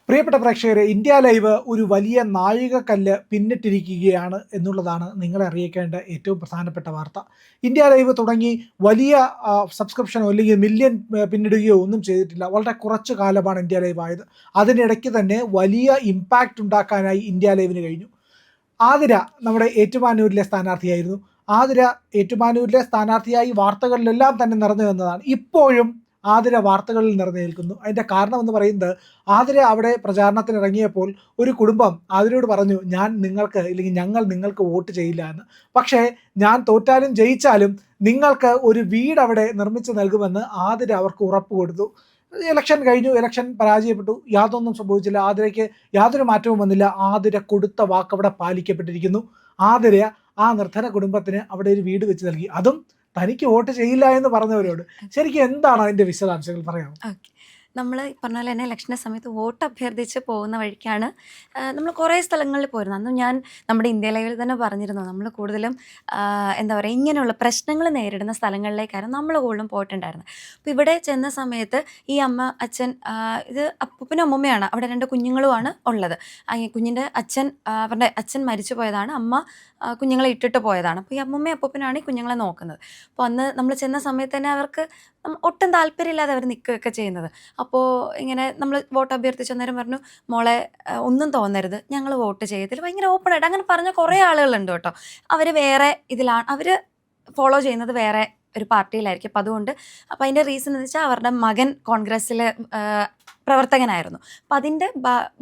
പ്രിയപ്പെട്ട പ്രേക്ഷകരെ, India live ഒരു വലിയ നാഴികക്കല്ല് പിന്നിട്ടിരിക്കുകയാണ് എന്നുള്ളതാണ് നിങ്ങളെ അറിയിക്കേണ്ട ഏറ്റവും പ്രധാനപ്പെട്ട വാർത്ത. ഇന്ത്യ ലൈവ് തുടങ്ങി വലിയ സബ്സ്ക്രിപ്ഷനോ അല്ലെങ്കിൽ മില്യൺ പിന്നിടുകയോ ഒന്നും ചെയ്തിട്ടില്ല. വളരെ കുറച്ച് കാലമാണ് ഇന്ത്യ ലൈവ് ആയത്. അതിനിടയ്ക്ക് തന്നെ വലിയ ഇമ്പാക്റ്റ് ഉണ്ടാക്കാനായി ഇന്ത്യ ലൈവിന് കഴിഞ്ഞു. ആതിര നമ്മുടെ ഏറ്റുമാനൂരിലെ സ്ഥാനാർത്ഥിയായിരുന്നു. ആതിര ഏറ്റുമാനൂരിലെ സ്ഥാനാർത്ഥിയായി വാർത്തകളിലെല്ലാം തന്നെ നിറഞ്ഞു വന്നതാണ്. ഇപ്പോഴും ആതിര വാർത്തകളിൽ നിറഞ്ഞു നിൽക്കുന്നു. അതിൻ്റെ കാരണം എന്ന് പറയുന്നത്, ആതിര അവിടെ പ്രചാരണത്തിന് ഇറങ്ങിയപ്പോൾ ഒരു കുടുംബം ആതിരയോട് പറഞ്ഞു, ഞങ്ങൾ നിങ്ങൾക്ക് വോട്ട് ചെയ്യില്ല എന്ന്. പക്ഷേ ഞാൻ തോറ്റാലും ജയിച്ചാലും നിങ്ങൾക്ക് ഒരു വീട് അവിടെ നിർമ്മിച്ച് നൽകുമെന്ന് ആതിര അവർക്ക് ഉറപ്പ് കൊടുത്തു. ഇലക്ഷൻ കഴിഞ്ഞു, ഇലക്ഷൻ പരാജയപ്പെട്ടു, യാതൊന്നും സംഭവിച്ചില്ല, ആതിരയ്ക്ക് യാതൊരു മാറ്റവും വന്നില്ല. ആതിര കൊടുത്ത വാക്ക് അവിടെ പാലിക്കപ്പെട്ടിരിക്കുന്നു. ആതിര ആ നിർധന കുടുംബത്തിന് അവിടെ ഒരു വീട് വെച്ച് നൽകി, അതും തനിക്ക് വോട്ട് ചെയ്യില്ല എന്ന് പറഞ്ഞവരോട്. ശരിക്കും എന്താണ് അതിന്റെ വിശദാംശങ്ങൾ പറയാമോ? നമ്മൾ പറഞ്ഞ പോലെ തന്നെ ഇലക്ഷൻ്റെ സമയത്ത് വോട്ട് അഭ്യർത്ഥിച്ച് പോകുന്ന വഴിക്കാണ് നമ്മൾ കുറേ സ്ഥലങ്ങളിൽ പോയിരുന്നത്. അന്നും ഞാൻ നമ്മുടെ ഇന്ത്യ ലൈവിൽ തന്നെ പറഞ്ഞിരുന്നു, നമ്മൾ കൂടുതലും എന്താ പറയുക, ഇങ്ങനെയുള്ള പ്രശ്നങ്ങൾ നേരിടുന്ന സ്ഥലങ്ങളിലേക്കായിരുന്നു നമ്മൾ കൂടുതലും പോയിട്ടുണ്ടായിരുന്നത്. അപ്പോൾ ഇവിടെ ചെന്ന സമയത്ത് ഈ അമ്മ അച്ഛൻ, ഇത് അപ്പൂപ്പനും അമ്മൂമ്മയാണ്, അവിടെ 2 കുഞ്ഞുങ്ങളുമാണ് ഉള്ളത്. കുഞ്ഞിൻ്റെ അച്ഛൻ, അവരുടെ അച്ഛൻ മരിച്ചു പോയതാണ്, അമ്മ കുഞ്ഞുങ്ങളെ ഇട്ടിട്ട് പോയതാണ്. അപ്പോൾ ഈ അമ്മൂമ്മയും അപ്പൂപ്പനാണ് ഈ കുഞ്ഞുങ്ങളെ നോക്കുന്നത്. അപ്പോൾ അന്ന് നമ്മൾ ചെന്ന സമയത്ത് തന്നെ അവർക്ക് ഒട്ടും താല്പര്യമില്ലാതെ അവർ നിൽക്കുകയൊക്കെ ചെയ്യുന്നത്. അപ്പോൾ ഇങ്ങനെ നമ്മൾ വോട്ട് അഭ്യർത്ഥിച്ച നേരം പറഞ്ഞു, മോളെ ഒന്നും തോന്നരുത്, ഞങ്ങൾ വോട്ട് ചെയ്യത്തില്ല, ഭയങ്കര ഓപ്പണായിട്ട് അങ്ങനെ പറഞ്ഞ കുറേ ആളുകളുണ്ട് കേട്ടോ. അവർ വേറെ ഇതിലാണ്, അവർ ഫോളോ ചെയ്യുന്നത് വേറെ ഒരു പാർട്ടിയിലായിരിക്കും. അപ്പോൾ അതിൻ്റെ റീസൺ എന്ന് വെച്ചാൽ അവരുടെ മകൻ കോൺഗ്രസ്സിലെ പ്രവർത്തകനായിരുന്നു. അപ്പോൾ അതിൻ്റെ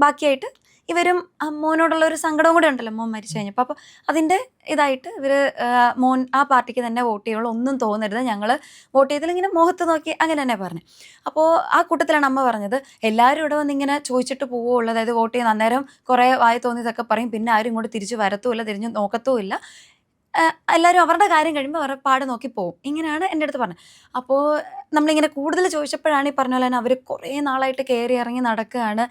ബാക്കിയായിട്ട് ഇവരും മോനോടുള്ള ഒരു സങ്കടവും കൂടെ ഉണ്ടല്ലോ, മോൻ മരിച്ചു കഴിഞ്ഞപ്പോൾ. അപ്പോൾ അതിൻ്റെ ഇതായിട്ട് ഇവർ മോൻ ആ പാർട്ടിക്ക് തന്നെ വോട്ട് ചെയ്യുള്ളൂ, ഒന്നും തോന്നരുത്, ഞങ്ങൾ വോട്ട് ചെയ്തില്ല, ഇങ്ങനെ മുഖത്ത് നോക്കി അങ്ങനെ തന്നെ പറഞ്ഞു. അപ്പോൾ ആ കൂട്ടത്തിലാണ് അമ്മ പറഞ്ഞത്, എല്ലാവരും ഇവിടെ വന്ന് ഇങ്ങനെ ചോദിച്ചിട്ട് പോവുള്ളൂ, അതായത് വോട്ട് ചെയ്യുന്ന അന്നേരം കുറേ വായി തോന്നിയതൊക്കെ പറയും, പിന്നെ ആരും ഇങ്ങോട്ട് തിരിച്ച് വരത്തുമില്ല, തിരിഞ്ഞ് നോക്കത്തുമില്ല, എല്ലാവരും അവരുടെ കാര്യം കഴിയുമ്പോൾ അവരുടെ പാട് നോക്കി പോവും, ഇങ്ങനെയാണ് എൻ്റെ അടുത്ത് പറഞ്ഞത്. അപ്പോൾ നമ്മളിങ്ങനെ കൂടുതൽ ചോദിച്ചപ്പോഴാണ് ഈ പറഞ്ഞ പോലെ തന്നെ അവർ കുറേ നാളായിട്ട് കയറി ഇറങ്ങി നടക്കുകയാണ്.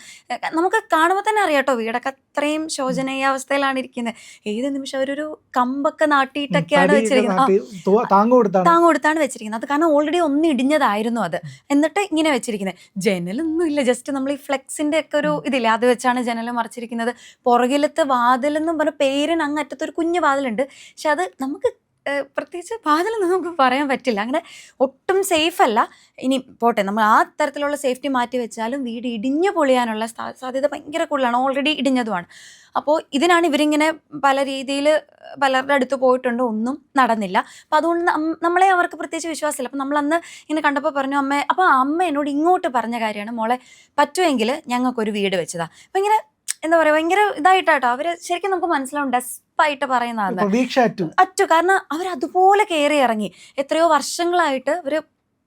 നമുക്ക് കാണുമ്പോൾ തന്നെ അറിയാം കേട്ടോ, വീടൊക്കെ അത്രയും ശോചനീയ അവസ്ഥയിലാണ് ഇരിക്കുന്നത്. ഏത് നിമിഷം അവരൊരു കമ്പൊക്കെ നാട്ടിയിട്ടൊക്കെയാണ് വെച്ചിരിക്കുന്നത്, താങ്ങ് കൊടുത്താണ് വെച്ചിരിക്കുന്നത്. അത് കാരണം ഓൾറെഡി ഒന്ന് ഇടിഞ്ഞതായിരുന്നു അത്, എന്നിട്ട് ഇങ്ങനെ വെച്ചിരിക്കുന്നത്. ജനലൊന്നും ഇല്ല, ജസ്റ്റ് നമ്മൾ ഈ ഫ്ലെക്സിൻ്റെ ഒക്കെ ഒരു ഇതില്ല, അത് വെച്ചാണ് ജനൽ മറിച്ചിരിക്കുന്നത്. പുറകിലത്തെ വാതിലെന്നും പറഞ്ഞ പേരിന് അങ്ങറ്റത്തൊരു കുഞ്ഞു വാതിലുണ്ട്, പക്ഷെ അത് നമുക്ക് പ്രത്യേകിച്ച് വാതിലൊന്നും നമുക്ക് പറയാൻ പറ്റില്ല, അങ്ങനെ ഒട്ടും സേഫ് അല്ല. ഇനി പോട്ടെ, നമ്മൾ ആ തരത്തിലുള്ള സേഫ്റ്റി മാറ്റി വെച്ചാലും വീട് ഇടിഞ്ഞു പൊളിയാനുള്ള സാധ്യത ഭയങ്കര കൂടുതലാണ്, ഓൾറെഡി ഇടിഞ്ഞതുമാണ്. അപ്പോൾ ഇതിനാണ് ഇവരിങ്ങനെ പല രീതിയിൽ പലരുടെ അടുത്ത് പോയിട്ടുണ്ട്, ഒന്നും നടന്നില്ല. അപ്പോൾ അതുകൊണ്ട് നമ്മളെ അവർക്ക് പ്രത്യേകിച്ച് വിശ്വാസമില്ല. അപ്പോൾ നമ്മളന്ന് ഇങ്ങനെ കണ്ടപ്പോൾ പറഞ്ഞു, അമ്മ എന്നോട് ഇങ്ങോട്ട് പറഞ്ഞ കാര്യമാണ്, മോളെ പറ്റുമെങ്കിൽ ഞങ്ങൾക്കൊരു വീട് വെച്ചതാ. അപ്പോൾ ഇങ്ങനെ എന്താ പറയുക, ഭയങ്കര ഇതായിട്ടാട്ടോ അവർ ശരിക്കും നമുക്ക് മനസ്സിലാവും, ഡെസ്പായിട്ട് പറയുന്നതാണ് അറ്റു. കാരണം അവരതുപോലെ കയറി ഇറങ്ങി, എത്രയോ വർഷങ്ങളായിട്ട് അവർ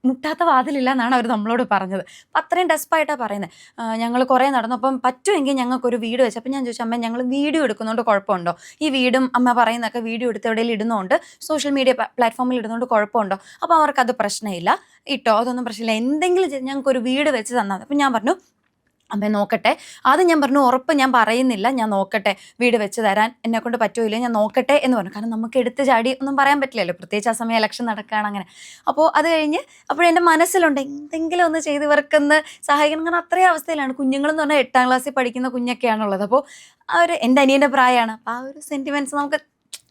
മുട്ടാത്ത വാതിലില്ല എന്നാണ് അവർ നമ്മളോട് പറഞ്ഞത്. അപ്പം അത്രയും ഡെസ്പായിട്ടാണ് പറയുന്നത്. ഞങ്ങൾ കുറേ നടന്നു, അപ്പം പറ്റുമെങ്കിൽ ഞങ്ങൾക്കൊരു വീട് വെച്ചു. അപ്പം ഞാൻ ചോദിച്ചു, അമ്മ ഞങ്ങൾ വീഡിയോ എടുക്കുന്നതുകൊണ്ട് കുഴപ്പമുണ്ടോ, ഈ വീടും അമ്മ പറയുന്നതൊക്കെ വീഡിയോ എടുത്ത് എവിടെയെങ്കിലും ഇടുന്നതുകൊണ്ട്, സോഷ്യൽ മീഡിയ പ്ലാറ്റ്ഫോമിൽ ഇടുന്നതുകൊണ്ട് കുഴപ്പമുണ്ടോ? അപ്പോൾ അവർക്കത് പ്രശ്നമില്ല, ഇട്ടോ, അതൊന്നും പ്രശ്നമില്ല, എന്തെങ്കിലും ഞങ്ങൾക്കൊരു വീട് വെച്ച് തന്നാൽ. അപ്പം ഞാൻ പറഞ്ഞു, അമ്മ നോക്കട്ടെ. ആദ്യം ഞാൻ പറഞ്ഞു, ഉറപ്പ് ഞാൻ പറയുന്നില്ല, ഞാൻ നോക്കട്ടെ, വീട് വെച്ച് തരാൻ എന്നെക്കൊണ്ട് പറ്റുമില്ല, ഞാൻ നോക്കട്ടെ എന്ന് പറഞ്ഞു. കാരണം നമുക്ക് എടുത്ത് ചാടി ഒന്നും പറയാൻ പറ്റില്ലല്ലോ, പ്രത്യേകിച്ച് ആ സമയം ഇലക്ഷൻ നടക്കുകയാണ് അങ്ങനെ. അപ്പോൾ അത് കഴിഞ്ഞ് അപ്പോഴെൻ്റെ മനസ്സിലുണ്ട് എന്തെങ്കിലും ഒന്ന് ചെയ്ത് ഇവർക്കൊന്ന് സഹായിക്കണം. കാരണം അത്രയും അവസ്ഥയിലാണ്. കുഞ്ഞുങ്ങളെന്ന് പറഞ്ഞാൽ 8ാം ക്ലാസ്സിൽ പഠിക്കുന്ന കുഞ്ഞൊക്കെയാണുള്ളത്. അപ്പോൾ എൻ്റെ അനിയൻ്റെ പ്രായമാണ്. അപ്പോൾ ആ ഒരു സെൻറ്റിമെൻറ്റ്സ് നമുക്ക്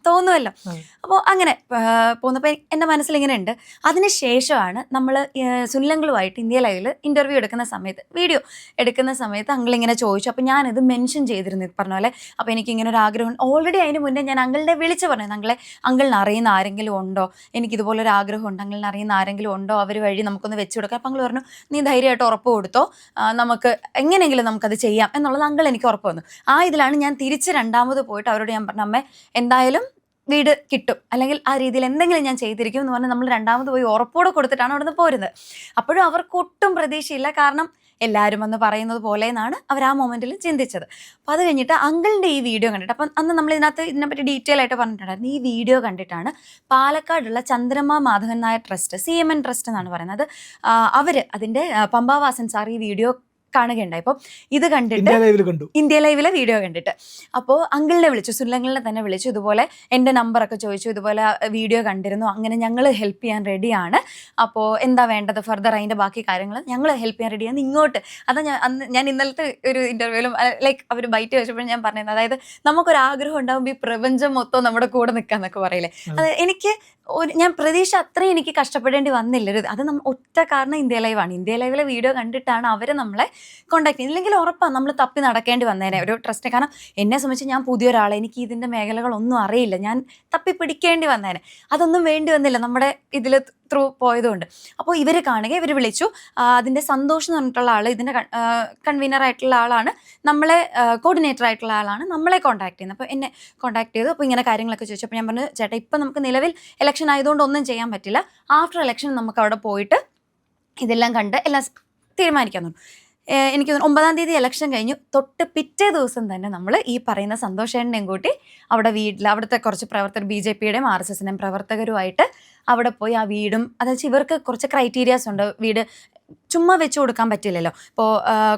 തോന്നുമല്ലോ. അപ്പോൾ അങ്ങനെ പോന്നപ്പോൾ എൻ്റെ മനസ്സിലിങ്ങനെ ഉണ്ട്. അതിനുശേഷമാണ് നമ്മൾ സുനിലങ്ങളുമായിട്ട് ഇന്ത്യ ലൈവിൽ ഇൻ്റർവ്യൂ എടുക്കുന്ന സമയത്ത്, വീഡിയോ എടുക്കുന്ന സമയത്ത് അങ്കിളിങ്ങനെ ചോദിച്ചു. അപ്പോൾ ഞാനിത് മെൻഷൻ ചെയ്തിരുന്നു പറഞ്ഞ പോലെ. അപ്പോൾ എനിക്കിങ്ങനെ ഒരു ആഗ്രഹം, ഓൾറെഡി അതിന് മുന്നേ ഞാൻ അങ്കിളിനെ വിളിച്ച് പറഞ്ഞു, അങ്കിളിന് അറിയുന്ന ആരെങ്കിലും ഉണ്ടോ, എനിക്കിതുപോലൊരു ആഗ്രഹമുണ്ട്, അങ്കിളിന് അറിയുന്ന ആരെങ്കിലും ഉണ്ടോ, അവർ വഴി നമുക്കൊന്ന് വെച്ച് കൊടുക്കാം. അപ്പോൾ അങ്കിൾ പറഞ്ഞു, നീ ധൈര്യമായിട്ട് ഉറപ്പ് കൊടുത്തോ, നമുക്ക് എങ്ങനെയെങ്കിലും നമുക്കത് ചെയ്യാം എന്നുള്ളത് അങ്കിൾ എനിക്ക് ഉറപ്പ് വന്നു. ആ ഇതിലാണ് ഞാൻ തിരിച്ച് 2ാമത് പോയിട്ട് അവരോട് ഞാൻ പറഞ്ഞു, അമ്മേ എന്തായാലും വീട് കിട്ടും, അല്ലെങ്കിൽ ആ രീതിയിൽ എന്തെങ്കിലും ഞാൻ ചെയ്തിരിക്കും എന്ന് പറഞ്ഞാൽ നമ്മൾ 2ാമത് പോയി ഉറപ്പോടെ കൊടുത്തിട്ടാണ് അവിടെ നിന്ന് പോരുന്നത്. അപ്പോഴും അവർക്ക് ഒട്ടും പ്രതീക്ഷയില്ല, കാരണം എല്ലാവരും വന്ന് പറയുന്നത് പോലെ എന്നാണ് അവർ ആ മൊമെൻറ്റിൽ ചിന്തിച്ചത്. അപ്പോൾ അത് കഴിഞ്ഞിട്ട് അങ്കിളിൻ്റെ ഈ വീഡിയോ കണ്ടിട്ട്, അപ്പം അന്ന് നമ്മൾ ഇതിനെപ്പറ്റി ഡീറ്റെയിൽ ആയിട്ട് പറഞ്ഞിട്ടുണ്ടായിരുന്നു. ഈ വീഡിയോ കണ്ടിട്ടാണ് പാലക്കാടുള്ള Chandramma Madhavan Nair trust, CMN trust എന്നാണ് പറയുന്നത്, അവർ അതിൻ്റെ പമ്പാവാസൻ സാർ ഈ വീഡിയോ കാണുകയുണ്ടായി. അപ്പോൾ ഇത് കണ്ടിട്ട് ഇന്ത്യ ലൈവിൽ കണ്ടു. ഇന്ത്യ ലൈവിലെ വീഡിയോ കണ്ടിട്ട് അപ്പോൾ അങ്കിളിനെ വിളിച്ചു, സുനിലങ്കിളിനെ തന്നെ വിളിച്ചു. ഇതുപോലെ എൻ്റെ നമ്പറൊക്കെ ചോദിച്ചു, ഇതുപോലെ വീഡിയോ കണ്ടിരുന്നു, അങ്ങനെ ഞങ്ങൾ ഹെൽപ്പ് ചെയ്യാൻ റെഡിയാണ്, അപ്പോൾ എന്താ വേണ്ടത് ഫർദർ, അതിൻ്റെ ബാക്കി കാര്യങ്ങൾ ഞങ്ങൾ ഹെൽപ്പ് ചെയ്യാൻ റെഡിയാണ് ഇങ്ങോട്ട്. അതാ ഞാൻ ഇന്നലത്തെ ഒരു ഇൻ്റർവ്യൂവിലും ലൈക്ക് അവർ ബൈറ്റ് വെച്ചപ്പോഴും ഞാൻ പറഞ്ഞത്, അതായത് നമുക്കൊരാഗ്രഹം ഉണ്ടാകുമ്പോൾ ഈ പ്രപഞ്ചം മൊത്തം നമ്മുടെ കൂടെ നിൽക്കാന്നൊക്കെ പറയില്ലേ, അത് എനിക്ക് ഞാൻ പ്രതീക്ഷ അത്രയും എനിക്ക് കഷ്ടപ്പെടേണ്ടി വന്നില്ല. അത് ഒറ്റ കാരണം ഇന്ത്യ ലൈവാണ്. ഇന്ത്യ ലൈവിലെ വീഡിയോ കണ്ടിട്ടാണ് അവർ നമ്മളെ കോൺടാക്ട് ചെയ്യുന്നത്. ഇല്ലെങ്കിൽ ഉറപ്പാണ് നമ്മൾ തപ്പി നടക്കേണ്ടി വന്നേനെ ഒരു ട്രസ്റ്റ്. കാരണം എന്നെ സംബന്ധിച്ച് ഞാൻ പുതിയൊരാളെ, എനിക്ക് ഇതിൻ്റെ മേഖലകളൊന്നും അറിയില്ല, ഞാൻ തപ്പി പിടിക്കേണ്ടി വന്നേനെ. അതൊന്നും വേണ്ടി വന്നില്ല നമ്മുടെ ഇതിൽ ത്രൂ പോയതുകൊണ്ട്. അപ്പോൾ ഇവർ കാണുക, ഇവർ വിളിച്ചു. അതിൻ്റെ സന്തോഷം എന്ന് പറഞ്ഞിട്ടുള്ള ആൾ, ഇതിൻ്റെ കൺവീനർ ആയിട്ടുള്ള ആളാണ്, നമ്മളെ കോർഡിനേറ്റർ ആയിട്ടുള്ള ആളാണ് നമ്മളെ കോൺടാക്ട് ചെയ്യുന്നത്. അപ്പോൾ എന്നെ കോൺടാക്ട് ചെയ്തു. അപ്പോൾ ഇങ്ങനെ കാര്യങ്ങളൊക്കെ ചോദിച്ചു. അപ്പോൾ ഞാൻ പറഞ്ഞു, ചേട്ടാ ഇപ്പം നമുക്ക് നിലവിൽ ഇലക്ഷൻ ആയതുകൊണ്ട് ഒന്നും ചെയ്യാൻ പറ്റില്ല, ആഫ്റ്റർ ഇലക്ഷൻ നമുക്ക് അവിടെ പോയിട്ട് ഇതെല്ലാം കണ്ട് എല്ലാം തീരുമാനിക്കാൻ തോന്നും. എനിക്ക് തോന്നുന്നു 9-ാം തീയതി ഇലക്ഷൻ കഴിഞ്ഞു. തൊട്ട് പിറ്റേ ദിവസം തന്നെ നമ്മൾ ഈ പറയുന്ന സന്തോഷേട്ടനെയും കൂട്ടി അവിടെ വീട്ടിൽ, അവിടുത്തെ കുറച്ച് പ്രവർത്തകർ, BJPയുടെയും RSSൻ്റെയും പ്രവർത്തകരുമായിട്ട് അവിടെ പോയി ആ വീടും, അതായത് ഇവർക്ക് കുറച്ച് ക്രൈറ്റീരിയാസ് ഉണ്ട്. വീട് ചുമ്മാ വെച്ച് കൊടുക്കാൻ പറ്റില്ലല്ലോ. ഇപ്പോൾ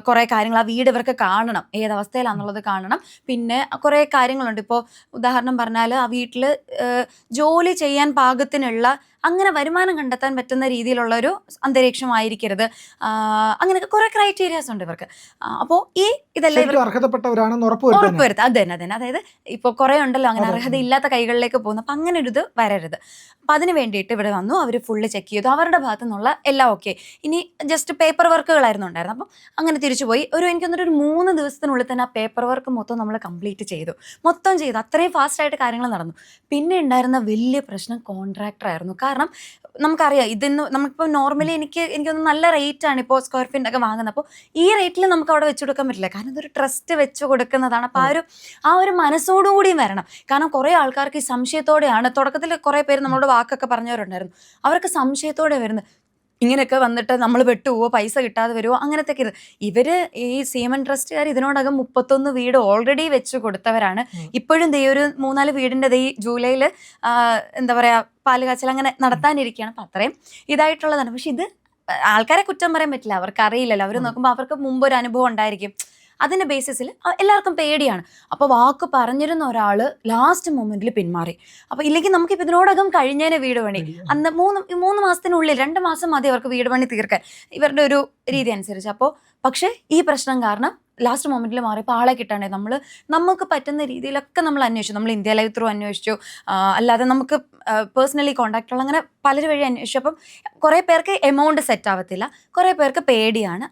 കുറേ കാര്യങ്ങൾ, ആ വീട് ഇവർക്ക് കാണണം, ഏതവസ്ഥയിലാണെന്നുള്ളത് കാണണം. പിന്നെ കുറേ കാര്യങ്ങളുണ്ട്. ഇപ്പോൾ ഉദാഹരണം പറഞ്ഞാൽ ആ വീട്ടിൽ ജോലി ചെയ്യാൻ പാകത്തിനുള്ള, അങ്ങനെ വരുമാനം കണ്ടെത്താൻ പറ്റുന്ന രീതിയിലുള്ളൊരു അന്തരീക്ഷമായിരിക്കരുത്. അങ്ങനെയൊക്കെ കുറേ ക്രൈറ്റീരിയാസ് ഉണ്ട് ഇവർക്ക്. അപ്പോൾ ഇതെല്ലാം ഇവർ അർഹതപ്പെട്ടവരാണെന്ന് ഉറപ്പുവരുത്തുക. അതന്നെ. അതായത് ഇപ്പോൾ കുറേ ഉണ്ടല്ലോ അങ്ങനെ അർഹതയില്ലാത്ത കൈകളിലേക്ക് പോകുന്നു. അപ്പം അങ്ങനെ ഒരു ഇത് വരരുത്. അപ്പം അതിന് വേണ്ടിയിട്ട് ഇവിടെ വന്നു, അവർ ഫുള്ള് ചെക്ക് ചെയ്തു, അവരുടെ ഭാഗത്തു നിന്നുള്ള എല്ലാം ഓക്കെ. ഇനി ജസ്റ്റ് പേപ്പർ വർക്കുകളായിരുന്നു ഉണ്ടായിരുന്നത്. അപ്പം അങ്ങനെ തിരിച്ചു പോയി. എനിക്ക് തോന്നുന്നു ഒരു 3 ദിവസത്തിനുള്ളിൽ തന്നെ ആ പേപ്പർ വർക്ക് മൊത്തം നമ്മൾ കംപ്ലീറ്റ് ചെയ്തു. അത്രയും ഫാസ്റ്റായിട്ട് കാര്യങ്ങൾ നടന്നു. പിന്നെ ഉണ്ടായിരുന്ന വലിയ പ്രശ്നം കോൺട്രാക്ടറായിരുന്നു. കാരണം നമുക്കറിയാം, നമുക്കിപ്പോൾ നോർമലി എനിക്കൊന്ന് നല്ല റേറ്റാണ് ഇപ്പോൾ സ്ക്വയർ ഫീറ്റിനൊക്കെ വാങ്ങുന്നത്. അപ്പോൾ ഈ റേറ്റിൽ നമുക്ക് അവിടെ വെച്ച് കൊടുക്കാൻ പറ്റില്ല. കാരണം ഇതൊരു ട്രസ്റ്റ് വെച്ച് കൊടുക്കുന്നതാണ്. അപ്പോൾ ആ ഒരു മനസ്സോടുകൂടിയും വരണം. കാരണം കുറേ ആൾക്കാർക്ക് ഈ സംശയത്തോടെയാണ്, തുടക്കത്തിൽ കുറേ പേര് നമ്മളോട് വാക്കൊക്കെ പറഞ്ഞവരുണ്ടായിരുന്നു, അവർക്ക് സംശയത്തോടെ വരുന്നത്, ഇങ്ങനെയൊക്കെ വന്നിട്ട് നമ്മൾ പെട്ടുപോവോ, പൈസ കിട്ടാതെ വരുമോ, അങ്ങനത്തെയൊക്കെ ഇവർ ഈ സീമൻ ട്രസ്റ്റുകാർ ഇതിനോടകം 31 വീട് ഓൾറെഡി വെച്ച് കൊടുത്തവരാണ്. ഇപ്പോഴും ഒരു 3-4 വീടിൻ്റെ ഈ ജൂലൈയിൽ എന്താ പറയുക പാലുകാച്ചൽ അങ്ങനെ നടത്താനിരിക്കുകയാണ്. അപ്പം അത്രയും ഇതായിട്ടുള്ളതാണ്. പക്ഷെ ഇത് ആൾക്കാരെ കുറ്റം പറയാൻ പറ്റില്ല, അവർക്ക് അറിയില്ലല്ലോ. അവർ നോക്കുമ്പോൾ അവർക്ക് മുമ്പ് ഒരു അനുഭവം ഉണ്ടായിരിക്കും. അതിൻ്റെ ബേസിസിൽ എല്ലാവർക്കും പേടിയാണ്. അപ്പോൾ വാക്ക് പറഞ്ഞിരുന്ന ഒരാൾ ലാസ്റ്റ് മൊമെന്റിൽ പിന്മാറി. അപ്പോൾ ഇല്ലെങ്കിൽ നമുക്കിപ്പോൾ ഇതിനോടകം കഴിഞ്ഞതിന് വീട് പണി, അന്ന് 3 മാസത്തിനുള്ളിൽ 2 മാസം മതി അവർക്ക് വീട് പണി തീർക്കാൻ ഇവരുടെ ഒരു രീതി അനുസരിച്ച്. അപ്പോൾ പക്ഷേ ഈ പ്രശ്നം കാരണം ലാസ്റ്റ് മൊമെന്റിൽ മാറിയപ്പോൾ ആളെ കിട്ടാണ്ടേ. നമുക്ക് പറ്റുന്ന രീതിയിലൊക്കെ നമ്മൾ അന്വേഷിച്ചു. നമ്മൾ ഇന്ത്യ ലൈവ് ത്രൂ അന്വേഷിച്ചു, അല്ലാതെ നമുക്ക് പേഴ്സണലി കോൺടാക്റ്റുള്ള, അങ്ങനെ പലരും വഴി അന്വേഷിച്ചു. അപ്പം കുറേ പേർക്ക് എമൗണ്ട് സെറ്റ് ആവത്തില്ല, കുറേ പേർക്ക് പേടിയാണ്.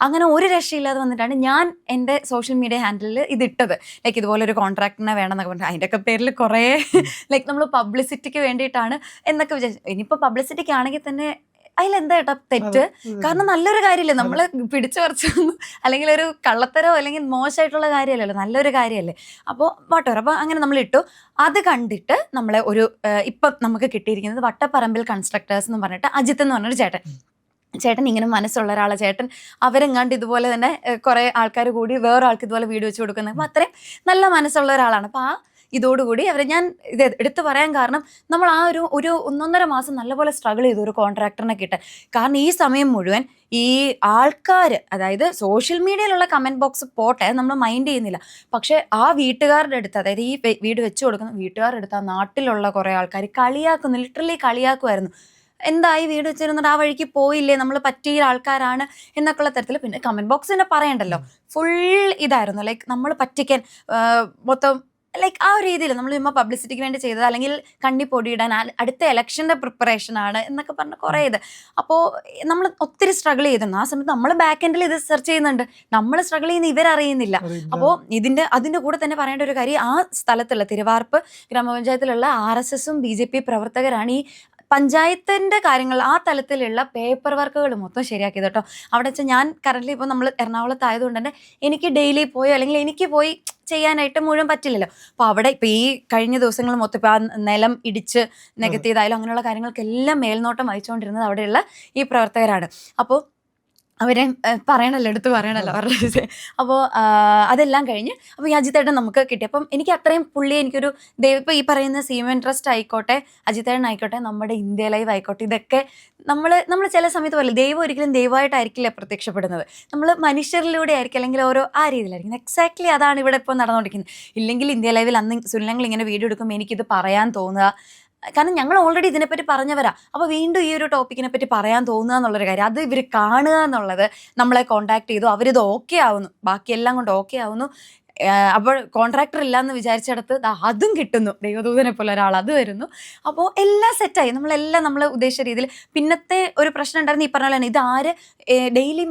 അങ്ങനെ ഒരു രക്ഷയില്ലാതെ വന്നിട്ടാണ് ഞാൻ എൻ്റെ സോഷ്യൽ മീഡിയ ഹാൻഡിലിൽ ഇതിട്ടത്. ലൈക്ക് ഇതുപോലെ ഒരു കോൺട്രാക്ടറിനെ വേണമെന്നൊക്കെ പറഞ്ഞിട്ട് അതിൻ്റെയൊക്കെ പേരിൽ കുറേ ലൈക്ക് നമ്മൾ പബ്ലിസിറ്റിക്ക് വേണ്ടിയിട്ടാണ് എന്നൊക്കെ വിചാരിച്ചു. ഇനിയിപ്പോൾ പബ്ലിസിറ്റിക്ക് ആണെങ്കിൽ തന്നെ അതിലെന്താ ഏട്ടാ തെറ്റ്? കാരണം നല്ലൊരു കാര്യമല്ലേ, നമ്മൾ പിടിച്ചു പറിച്ചൊന്നും അല്ലെങ്കിൽ ഒരു കള്ളത്തരോ അല്ലെങ്കിൽ മോശമായിട്ടുള്ള കാര്യമല്ലല്ലോ, നല്ലൊരു കാര്യമല്ലേ. അപ്പോൾ വാട്ടർ. അപ്പോൾ അങ്ങനെ നമ്മൾ ഇട്ടു. അത് കണ്ടിട്ട് നമ്മളെ ഇപ്പം നമുക്ക് കിട്ടിയിരിക്കുന്നത് വട്ടപ്പറമ്പിൽ കൺസ്ട്രക്ടേഴ്സ് എന്ന് പറഞ്ഞിട്ട് അജിത്ത് എന്ന് പറഞ്ഞൊരു ചേട്ടൻ ഇങ്ങനെ മനസ്സുള്ള ഒരാളെ ചേട്ടൻ, അവരെങ്ങാണ്ട് ഇതുപോലെ തന്നെ കുറേ ആൾക്കാർ കൂടി വേറൊരാൾക്ക് ഇതുപോലെ വീട് വെച്ച് കൊടുക്കുന്നത്. അപ്പോൾ അത്രയും നല്ല മനസ്സുള്ള ഒരാളാണ്. അപ്പോൾ ഇതോടുകൂടി ഞാൻ ഇത് എടുത്തു പറയാൻ കാരണം, നമ്മൾ ആ ഒരു 1.5 മാസം നല്ലപോലെ സ്ട്രഗിൾ ചെയ്തു ഒരു കോൺട്രാക്ടറിനെ കിട്ടാൻ. കാരണം ഈ സമയം മുഴുവൻ ഈ ആൾക്കാർ, അതായത് സോഷ്യൽ മീഡിയയിലുള്ള കമൻറ്റ് ബോക്സ് പോട്ടെ, നമ്മൾ മൈൻഡ് ചെയ്യുന്നില്ല. പക്ഷേ ആ വീട്ടുകാരുടെ അടുത്ത്, അതായത് ഈ വീട് വെച്ച് കൊടുക്കുന്ന വീട്ടുകാരുടെ അടുത്ത് ആ നാട്ടിലുള്ള കുറേ ആൾക്കാർ കളിയാക്കുന്നു, ലിറ്ററലി കളിയാക്കുമായിരുന്നു. എന്തായി വീട് വെച്ചിരുന്നിട്ട് ആ വഴിക്ക് പോയില്ലേ, നമ്മൾ പറ്റിയ ആൾക്കാരാണ് എന്നൊക്കെയുള്ള തരത്തിൽ. പിന്നെ കമൻറ്റ് ബോക്സ് തന്നെ പറയണ്ടല്ലോ, ഫുൾ ഇതായിരുന്നു. ലൈക്ക് നമ്മൾ പറ്റിക്കാൻ മൊത്തം ലൈക്ക് ആ ഒരു രീതിയിൽ നമ്മൾ ചുമ്മാ പബ്ലിസിറ്റിക്ക് വേണ്ടി ചെയ്തത്, അല്ലെങ്കിൽ കണ്ണി പൊടിയിടാൻ, അടുത്ത ഇലക്ഷൻ്റെ പ്രിപ്പറേഷനാണ് എന്നൊക്കെ പറഞ്ഞ് കുറേ ഇത്. അപ്പോൾ നമ്മൾ ഒത്തിരി സ്ട്രഗിൾ ചെയ്തിരുന്നു. ആ സമയത്ത് നമ്മൾ ബാക്ക് എൻഡിൽ ഇത് സെർച്ച് ചെയ്യുന്നുണ്ട്, നമ്മൾ സ്ട്രഗിൾ ചെയ്യുന്ന ഇവരറിയുന്നില്ല. അപ്പോൾ അതിൻ്റെ കൂടെ തന്നെ പറയേണ്ട ഒരു കാര്യം, ആ സ്ഥലത്തുള്ള തിരുവാർപ്പ് ഗ്രാമപഞ്ചായത്തിലുള്ള RSSഉം BJP പ്രവർത്തകരാണ് ഈ പഞ്ചായത്തിൻ്റെ കാര്യങ്ങൾ, ആ തലത്തിലുള്ള പേപ്പർ വർക്കുകൾ മൊത്തം ശരിയാക്കിയത് കേട്ടോ. അവിടെ വെച്ചാൽ ഞാൻ കറൻ്റ്ലി ഇപ്പോൾ നമ്മൾ എറണാകുളത്തായതുകൊണ്ട് തന്നെ എനിക്ക് ഡെയിലി പോയി, അല്ലെങ്കിൽ എനിക്ക് പോയി ചെയ്യാനായിട്ട് മുഴുവൻ പറ്റില്ലല്ലോ. അപ്പോൾ അവിടെ ഇപ്പോൾ ഈ കഴിഞ്ഞ ദിവസങ്ങൾ മൊത്തം ഇപ്പോൾ ആ നിലം ഇടിച്ച് നികത്തിയതായാലും അങ്ങനെയുള്ള കാര്യങ്ങൾക്കെല്ലാം മേൽനോട്ടം വഹിച്ചുകൊണ്ടിരുന്നത് അവിടെയുള്ള ഈ പ്രവർത്തകരാണ്. അപ്പോൾ അവരെ പറയണല്ലോ, എടുത്ത് പറയണല്ലോ അവരുടെ. അപ്പോൾ അതെല്ലാം കഴിഞ്ഞ് അപ്പോൾ ഈ അജിത്തേട്ടൻ നമുക്ക് കിട്ടി. അപ്പം എനിക്ക് അത്രയും പുള്ളി എനിക്കൊരു ഇപ്പോൾ ഈ പറയുന്ന സീമൻ ട്രസ്റ്റ് ആയിക്കോട്ടെ, അജിത്തേട്ടൻ ആയിക്കോട്ടെ, നമ്മുടെ ഇന്ത്യ ലൈവ് ആയിക്കോട്ടെ, ഇതൊക്കെ നമ്മൾ ചില സമയത്ത് പറയില്ല, ദൈവം ഒരിക്കലും ദൈവമായിട്ടായിരിക്കില്ല പ്രത്യക്ഷപ്പെടുന്നത്. നമ്മൾ മനുഷ്യരിലൂടെ ആയിരിക്കും, അല്ലെങ്കിൽ ഓരോ ആ രീതിയിലായിരിക്കും. എക്സാക്ട്ലി അതാണ് ഇവിടെ ഇപ്പോൾ നടന്നുകൊണ്ടിരിക്കുന്നത്. ഇല്ലെങ്കിൽ ഇന്ത്യ ലൈവിൽ അന്ന് സുനിലങ്ങൾ ഇങ്ങനെ വീഡിയോ എടുക്കുമ്പോൾ എനിക്കിത് പറയാൻ തോന്നുക, കാരണം ഞങ്ങൾ ഓൾറെഡി ഇതിനെപ്പറ്റി പറഞ്ഞവരാ. അപ്പോൾ വീണ്ടും ഈ ഒരു ടോപ്പിക്കിനെ പറ്റി പറയാൻ തോന്നുക എന്നുള്ളൊരു കാര്യം, അത് ഇവർ കാണുക എന്നുള്ളത്, നമ്മളെ കോൺടാക്ട് ചെയ്തു, അവരിത് ഓക്കെ ആവുന്നു, ബാക്കിയെല്ലാം കൊണ്ട് ഓക്കെ ആവുന്നു. അപ്പോൾ കോൺട്രാക്ടർ ഇല്ലയെന്ന് വിചാരിച്ചിടത്ത് അതും കിട്ടുന്നു, ദൈവദൂതനെ പോലെ ഒരാൾ അത് വരുന്നു. അപ്പോൾ എല്ലാം സെറ്റായി, നമ്മളെല്ലാം നമ്മൾ ഉദ്ദേശിച്ച രീതിയിൽ. പിന്നത്തെ ഒരു പ്രശ്നം ഉണ്ടായിരുന്നു, ഈ പറഞ്ഞ പോലെ തന്നെ ഇത് ആര് ഡെയിലി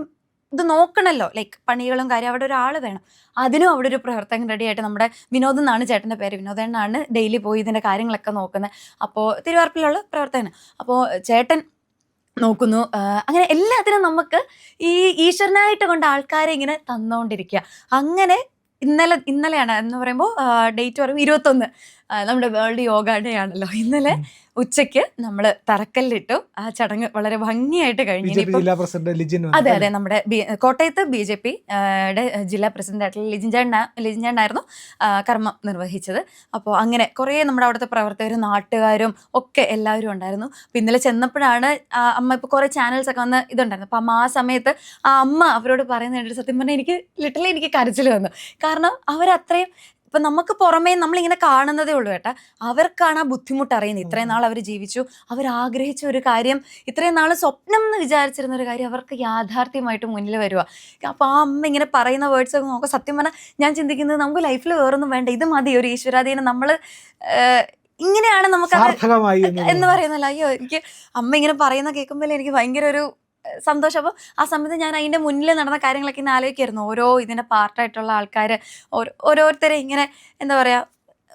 ഇത് നോക്കണമല്ലോ, ലൈക്ക് പണികളും കാര്യം, അവിടെ ഒരാൾ വേണം. അതിനും അവിടെ ഒരു പ്രവർത്തകൻ റെഡിയായിട്ട്, നമ്മുടെ വിനോദ് എന്നാണ് ചേട്ടൻ്റെ പേര്, വിനോദേണ്ണാണ് ഡെയിലി പോയി ഇതിൻ്റെ കാര്യങ്ങളൊക്കെ നോക്കുന്നത്. അപ്പോൾ തിരുവാർപ്പിലുള്ള പ്രവർത്തകൻ. അപ്പോൾ ചേട്ടൻ നോക്കുന്നു. അങ്ങനെ എല്ലാത്തിനും നമുക്ക് ഈ ഈശ്വരനായിട്ട് കൊണ്ട് ആൾക്കാരെ ഇങ്ങനെ തന്നുകൊണ്ടിരിക്കുക. അങ്ങനെ ഇന്നലെയാണ് എന്ന് പറയുമ്പോൾ ഡേറ്റ് പറയുമ്പോൾ 21 നമ്മുടെ വേൾഡ് യോഗ ഡേ ആണല്ലോ. ഇന്നലെ ഉച്ചയ്ക്ക് നമ്മൾ തറക്കല്ലിട്ടു. ആ ചടങ്ങ് വളരെ ഭംഗിയായിട്ട് കഴിഞ്ഞു. അതെ അതെ, നമ്മുടെ കോട്ടയത്ത് BJP ജില്ലാ പ്രസിഡന്റ് ആയിട്ടുള്ള ലിജിൻചാണ്ടായിരുന്നു കർമ്മം നിർവഹിച്ചത്. അപ്പോൾ അങ്ങനെ കുറേ നമ്മുടെ അവിടുത്തെ പ്രവർത്തകരും നാട്ടുകാരും ഒക്കെ എല്ലാവരും ഉണ്ടായിരുന്നു. അപ്പോൾ ഇന്നലെ ചെന്നപ്പോഴാണ് അമ്മ ഇപ്പോൾ കുറേ ചാനൽസ് ഒക്കെ വന്ന് ഇതുണ്ടായിരുന്നു. അപ്പം ആ സമയത്ത് ആ അമ്മ അവരോട് പറയുന്നതായിട്ട് സത്യം പറഞ്ഞാൽ എനിക്ക് കരച്ചിൽ വന്നു. കാരണം അവരത്രയും, ഇപ്പം നമുക്ക് പുറമേ നമ്മളിങ്ങനെ കാണുന്നതേ ഉള്ളൂ കേട്ടാ, അവർക്കാണ് ആ ബുദ്ധിമുട്ട് അറിയുന്നത്. ഇത്രയും നാൾ അവർ ജീവിച്ചു, അവരാഗ്രഹിച്ച ഒരു കാര്യം, ഇത്രയും നാൾ സ്വപ്നം എന്ന് വിചാരിച്ചിരുന്ന ഒരു കാര്യം അവർക്ക് യാഥാർത്ഥ്യമായിട്ട് മുന്നിൽ വരിക. അപ്പോൾ ആ അമ്മ ഇങ്ങനെ പറയുന്ന വേർഡ്സ് ഒക്കെ നോക്കുക, സത്യം പറഞ്ഞാൽ ഞാൻ ചിന്തിക്കുന്നത് നമുക്ക് ലൈഫിൽ വേറൊന്നും വേണ്ട, ഇത് മതി, ഒരു ഈശ്വരാധീനം. നമ്മൾ ഇങ്ങനെയാണ് നമുക്ക് എന്ന് പറയുന്നല്ലോ. അയ്യോ, എനിക്ക് അമ്മ ഇങ്ങനെ പറയുന്ന കേൾക്കുമ്പോൾ എനിക്ക് ഭയങ്കര ഒരു സന്തോഷം. അപ്പോൾ ആ സമയത്ത് ഞാൻ അതിൻ്റെ മുന്നിൽ നടന്ന കാര്യങ്ങളൊക്കെ ഇന്ന് ആലോചിക്കായിരുന്നു. ഓരോ ഇതിൻ്റെ പാർട്ടായിട്ടുള്ള ആൾക്കാർ ഓരോരുത്തരെ ഇങ്ങനെ എന്താ പറയുക,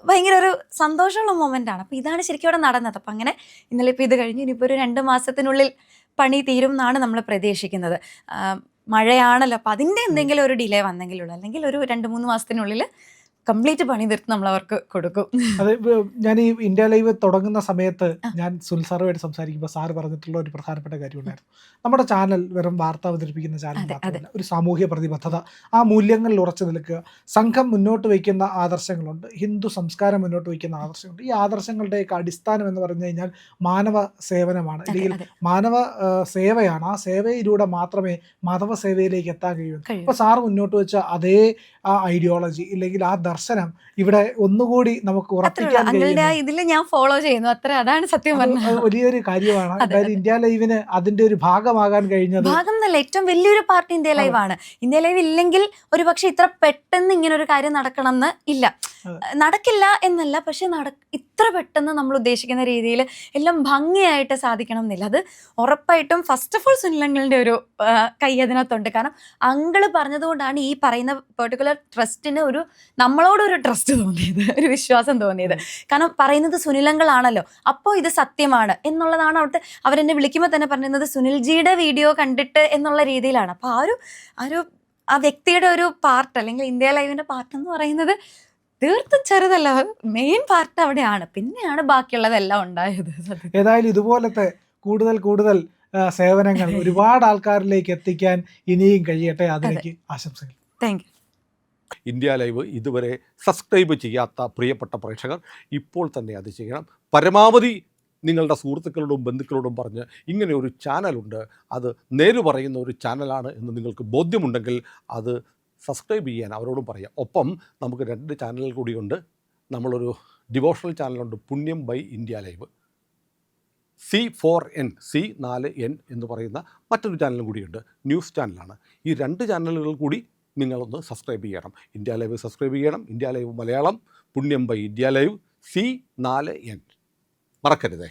ഭയങ്കര ഒരു സന്തോഷമുള്ള മൊമെൻ്റാണ്. അപ്പോൾ ഇതാണ് ശരിക്കും ഇവിടെ നടന്നത്. അപ്പം അങ്ങനെ ഇന്നലെ ഇപ്പോൾ ഇത് കഴിഞ്ഞ് ഇനിയിപ്പോൾ ഒരു 2 മാസത്തിനുള്ളിൽ പണി തീരും എന്നാണ് നമ്മൾ പ്രതീക്ഷിക്കുന്നത്. മഴയാണല്ലോ, അപ്പോൾ അതിൻ്റെ എന്തെങ്കിലും ഒരു ഡിലേ വന്നെങ്കിലുള്ളൂ, അല്ലെങ്കിൽ ഒരു 2-3 മാസത്തിനുള്ളിൽ കംപ്ലീറ്റ് പണി തീർത്ത് നമ്മൾ അവർക്ക് കൊടുക്കും. അതെ, ഞാൻ ഈ ഇന്ത്യ ലൈവ് തുടങ്ങുന്ന സമയത്ത് ഞാൻ സുനിൽ സാറുമായിട്ട് സംസാരിക്കുമ്പോൾ സാറ് പറഞ്ഞിട്ടുള്ള ഒരു പ്രധാനപ്പെട്ട കാര്യം ഉണ്ടായിരുന്നു. നമ്മുടെ ചാനൽ വെറും വാർത്ത അവതരിപ്പിക്കുന്ന ചാനൽ മാത്രമല്ല, ഒരു സാമൂഹ്യ പ്രതിബദ്ധത, ആ മൂല്യങ്ങളിൽ ഉറച്ചു നിൽക്കുക. സംഘം മുന്നോട്ട് വയ്ക്കുന്ന ആദർശങ്ങളുണ്ട്, ഹിന്ദു സംസ്കാരം മുന്നോട്ട് വയ്ക്കുന്ന ആദർശങ്ങളുണ്ട്. ഈ ആദർശങ്ങളുടെയൊക്കെ അടിസ്ഥാനം എന്ന് പറഞ്ഞു കഴിഞ്ഞാൽ മാനവ സേവനമാണ്, അല്ലെങ്കിൽ മാനവ സേവയാണ്. ആ സേവയിലൂടെ മാത്രമേ മാധവ സേവയിലേക്ക് എത്താൻ കഴിയൂ. അപ്പോൾ സാറ് മുന്നോട്ട് വെച്ച അതേ ആ ഐഡിയോളജി, ഇല്ലെങ്കിൽ ആ ദർശനം ഇവിടെ ഒന്നുകൂടി നമുക്ക് ഉറപ്പിക്കാൻ ഇതിൽ ഞാൻ ഫോളോ ചെയ്യുന്നു, അത്ര. അതാണ് സത്യം പറഞ്ഞത് വലിയൊരു കാര്യമാണ്. അതായത് ഇന്ത്യ ലൈവിന് അതിന്റെ ഒരു ഭാഗമാകാൻ കഴിഞ്ഞത്, ഭാഗം എന്നല്ല, ഏറ്റവും വലിയൊരു പാർട്ട് ഇന്ത്യ ലൈവ് ആണ്. ഇന്ത്യ ലൈവ് ഇല്ലെങ്കിൽ ഒരു പക്ഷെ ഇത്ര പെട്ടെന്ന് ഇങ്ങനെ ഒരു കാര്യം നടക്കണം എന്ന് ഇല്ല, നടക്കില്ല എന്നല്ല, പക്ഷെ ഇത്ര പെട്ടെന്ന് നമ്മൾ ഉദ്ദേശിക്കുന്ന രീതിയിൽ എല്ലാം ഭംഗിയായിട്ട് സാധിക്കണം എന്നില്ല. അത് ഉറപ്പായിട്ടും ഫസ്റ്റ് ഓഫ് ഓൾ സുനിലങ്ങളുടെ ഒരു കൈ അതിനകത്തുണ്ട്. കാരണം അങ്കിള് പറഞ്ഞതുകൊണ്ടാണ് ഈ പറയുന്ന പെർട്ടിക്കുലർ ട്രസ്റ്റിന് നമ്മളോടൊരു ട്രസ്റ്റ് തോന്നിയത്, ഒരു വിശ്വാസം തോന്നിയത്. കാരണം പറയുന്നത് സുനിലങ്ങളാണല്ലോ, അപ്പോൾ ഇത് സത്യമാണ് എന്നുള്ളതാണ്. അവിടുത്തെ അവരെന്നെ വിളിക്കുമ്പോൾ തന്നെ പറയുന്നത് സുനിൽജിയുടെ വീഡിയോ കണ്ടിട്ട് എന്നുള്ള രീതിയിലാണ്. അപ്പോൾ ആ വ്യക്തിയുടെ ഒരു പാർട്ട്, അല്ലെങ്കിൽ ഇന്ത്യ ലൈവിൻ്റെ പാർട്ട് എന്ന് പറയുന്നത് തീർത്തും ചെറുതല്ല, മെയിൻ പാർട്ട് അവിടെയാണ്, പിന്നെയാണ് ബാക്കിയുള്ളതെല്ലാം ഉണ്ടായത്. ഏതായാലും ഇതുപോലത്തെ കൂടുതൽ സേവനങ്ങൾ ഒരുപാട് ആൾക്കാരിലേക്ക് എത്തിക്കാൻ ഇനിയും കഴിയട്ടെ, അതിലേക്ക് ആശംസകൾ. Thank you. ഇന്ത്യ ലൈവ് ഇതുവരെ സബ്സ്ക്രൈബ് ചെയ്യാത്ത പ്രിയപ്പെട്ട പ്രേക്ഷകർ ഇപ്പോൾ തന്നെ അത് ചെയ്യണം. പരമാവധി നിങ്ങളുടെ സുഹൃത്തുക്കളോടും ബന്ധുക്കളോടും പറഞ്ഞ് ഇങ്ങനെ ഒരു ചാനലുണ്ട്, അത് നേര് പറയുന്ന ഒരു ചാനലാണ് എന്ന് നിങ്ങൾക്ക് ബോധ്യമുണ്ടെങ്കിൽ അത് സബ്സ്ക്രൈബ് ചെയ്യാൻ അവരോടും പറയാം. ഒപ്പം നമുക്ക് 2 ചാനലുകൾ കൂടിയുണ്ട്. നമ്മളൊരു ഡിവോഷണൽ ചാനലുണ്ട്, പുണ്യം ബൈ ഇന്ത്യ ലൈവ്. C4N എന്ന് പറയുന്ന മറ്റൊരു ചാനലും കൂടിയുണ്ട്, ന്യൂസ് ചാനലാണ്. ഈ 2 ചാനലുകൾ കൂടി നിങ്ങളൊന്ന് സബ്സ്ക്രൈബ് ചെയ്യണം. ഇന്ത്യ ലൈവ് സബ്സ്ക്രൈബ് ചെയ്യണം. ഇന്ത്യ ലൈവ് മലയാളം, പുണ്യം ബൈ ഇന്ത്യ ലൈവ്, C4N മറക്കരുതേ.